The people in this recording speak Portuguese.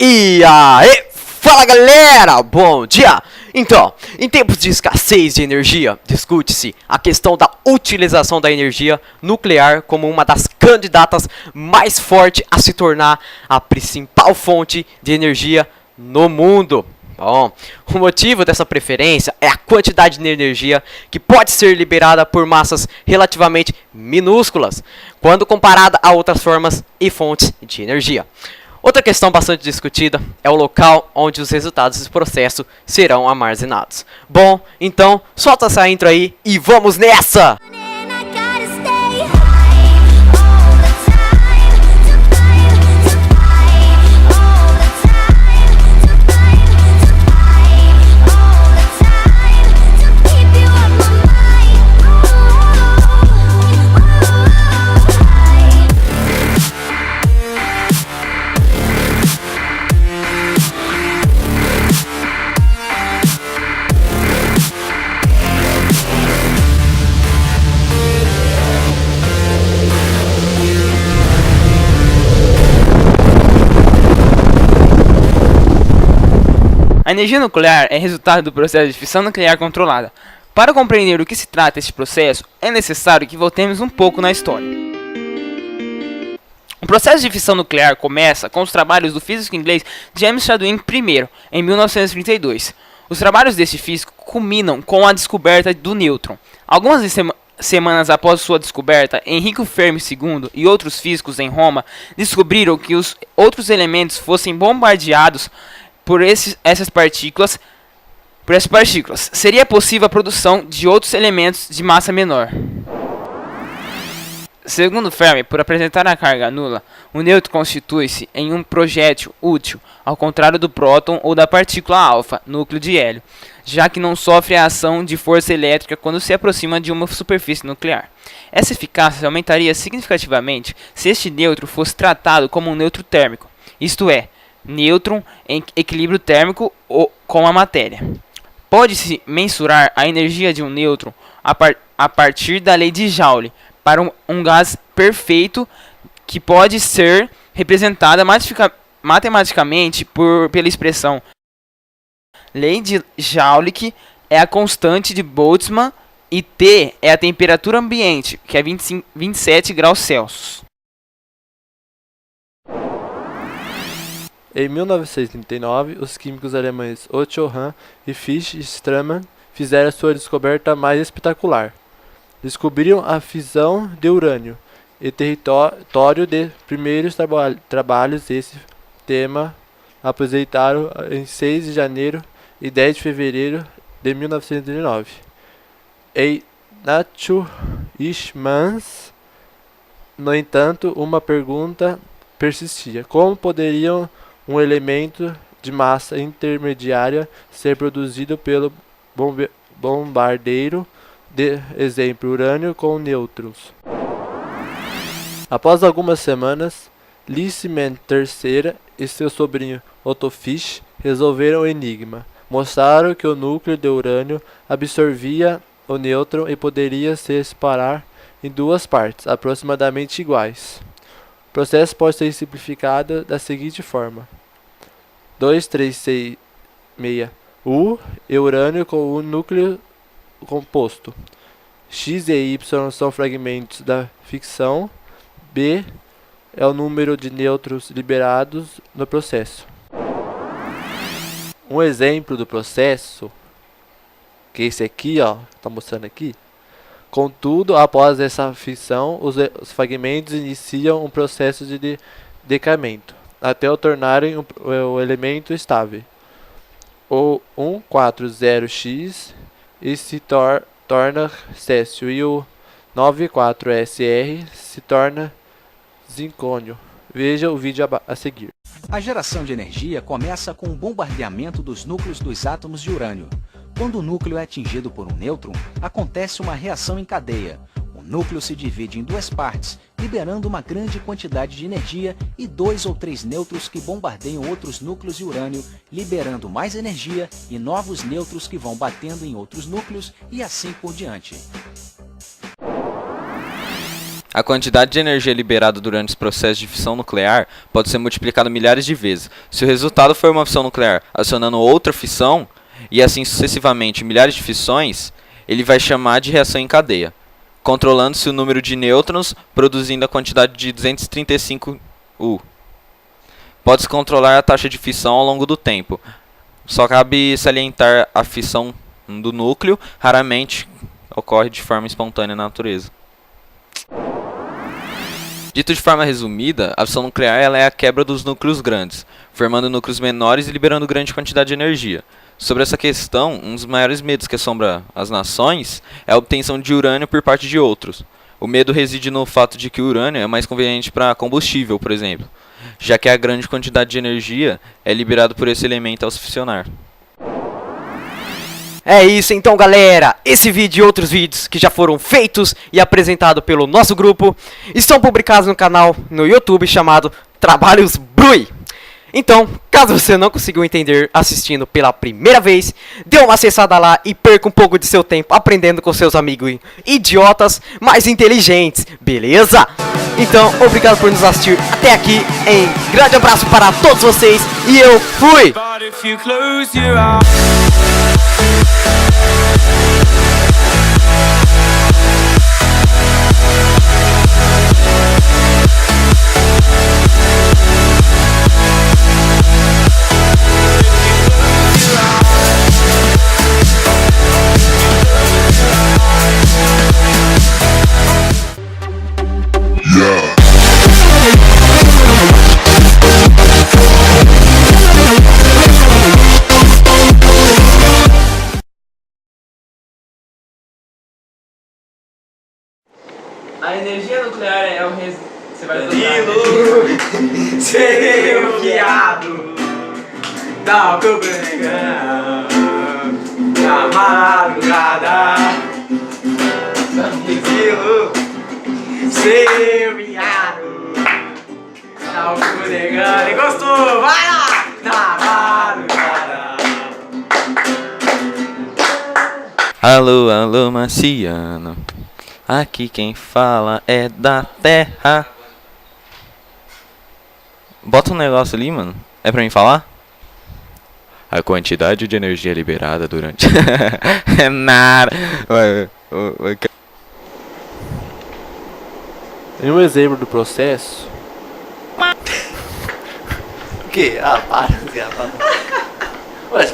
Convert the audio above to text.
E aí, fala galera, bom dia! Então, em tempos de escassez de energia, discute-se a questão da utilização da energia nuclear como uma das candidatas mais fortes a se tornar a principal fonte de energia no mundo. Bom, o motivo dessa preferência é a quantidade de energia que pode ser liberada por massas relativamente minúsculas, quando comparada a outras formas e fontes de energia. Outra questão bastante discutida é o local onde os resultados desse processo serão armazenados. Bom, então, solta essa intro aí e vamos nessa! A energia nuclear é resultado do processo de fissão nuclear controlada. Para compreender o que se trata este processo, é necessário que voltemos um pouco na história. O processo de fissão nuclear começa com os trabalhos do físico inglês James Chadwick I, em 1932. Os trabalhos deste físico culminam com a descoberta do nêutron. Algumas semanas após sua descoberta, Enrico Fermi II e outros físicos em Roma descobriram que os outros elementos fossem bombardeados por essas partículas, seria possível a produção de outros elementos de massa menor. Segundo Fermi, por apresentar a carga nula, o nêutron constitui-se em um projétil útil, ao contrário do próton ou da partícula alfa, núcleo de hélio, já que não sofre a ação de força elétrica quando se aproxima de uma superfície nuclear. Essa eficácia aumentaria significativamente se este nêutron fosse tratado como um nêutron térmico, isto é, nêutron em equilíbrio térmico com a matéria. Pode-se mensurar a energia de um nêutron a partir da lei de Joule para um gás perfeito, que pode ser representada matematicamente pela expressão lei de Joule, que é a constante de Boltzmann, e T é a temperatura ambiente, que é 27 graus Celsius. Em 1939, os químicos alemães Otto Hahn e Fritz Strassmann fizeram sua descoberta mais espetacular. Descobriram a fissão de urânio e território de primeiros trabalhos desse tema apresentaram em 6 de janeiro e 10 de fevereiro de 1939. Em Nature Humans, no entanto, uma pergunta persistia: como poderiam um elemento de massa intermediária ser produzido pelo bombardeiro de exemplo urânio com nêutrons? Após algumas semanas, Liessmann III e seu sobrinho Otto Fisch resolveram o enigma. Mostraram que o núcleo de urânio absorvia o nêutron e poderia se separar em duas partes aproximadamente iguais. O processo pode ser simplificado da seguinte forma: 2,366 U e urânio com o núcleo composto. X e Y são fragmentos da fissão. B é o número de nêutrons liberados no processo. Um exemplo do processo, que esse aqui, está mostrando aqui. Contudo, após essa fissão, os fragmentos iniciam um processo de decaimento, até o tornarem o elemento estável. O 140X e se torna césio, e o 94SR se torna zircônio. Veja o vídeo a seguir. A geração de energia começa com o bombardeamento dos núcleos dos átomos de urânio. Quando o núcleo é atingido por um nêutron, acontece uma reação em cadeia. O núcleo se divide em duas partes, liberando uma grande quantidade de energia, e 2 ou 3 nêutrons que bombardeiam outros núcleos de urânio, liberando mais energia, e novos nêutrons que vão batendo em outros núcleos, e assim por diante. A quantidade de energia liberada durante os processos de fissão nuclear pode ser multiplicada milhares de vezes. Se o resultado for uma fissão nuclear acionando outra fissão, e assim sucessivamente milhares de fissões, ele vai chamar de reação em cadeia, controlando-se o número de nêutrons, produzindo a quantidade de 235 U. Pode-se controlar a taxa de fissão ao longo do tempo. Só cabe salientar a fissão do núcleo, raramente ocorre de forma espontânea na natureza. Dito de forma resumida, a fissão nuclear ela é a quebra dos núcleos grandes, formando núcleos menores e liberando grande quantidade de energia. Sobre essa questão, um dos maiores medos que assombra as nações é a obtenção de urânio por parte de outros. O medo reside no fato de que o urânio é mais conveniente para combustível, por exemplo, já que a grande quantidade de energia é liberada por esse elemento ao se fissionar. É isso então, galera, esse vídeo e outros vídeos que já foram feitos e apresentados pelo nosso grupo estão publicados no canal no YouTube chamado Trabalhos Brui. Então, caso você não conseguiu entender assistindo pela primeira vez, dê uma acessada lá e perca um pouco de seu tempo aprendendo com seus amigos idiotas, mas inteligentes, beleza? Então, obrigado por nos assistir até aqui, grande abraço para todos vocês e eu fui! A energia nuclear é o Você vai Danilo, seu viado, dá o teu negão na madrugada. Danilo, seu viado, dá o teu negão. Ele gostou, vai lá, na madrugada. Alô, alô, marciano. Aqui quem fala é da Terra. Bota um negócio ali, mano. É pra mim falar? A quantidade de energia liberada durante... É nada. Em um exemplo do processo... O quê? Ah, para. Ué,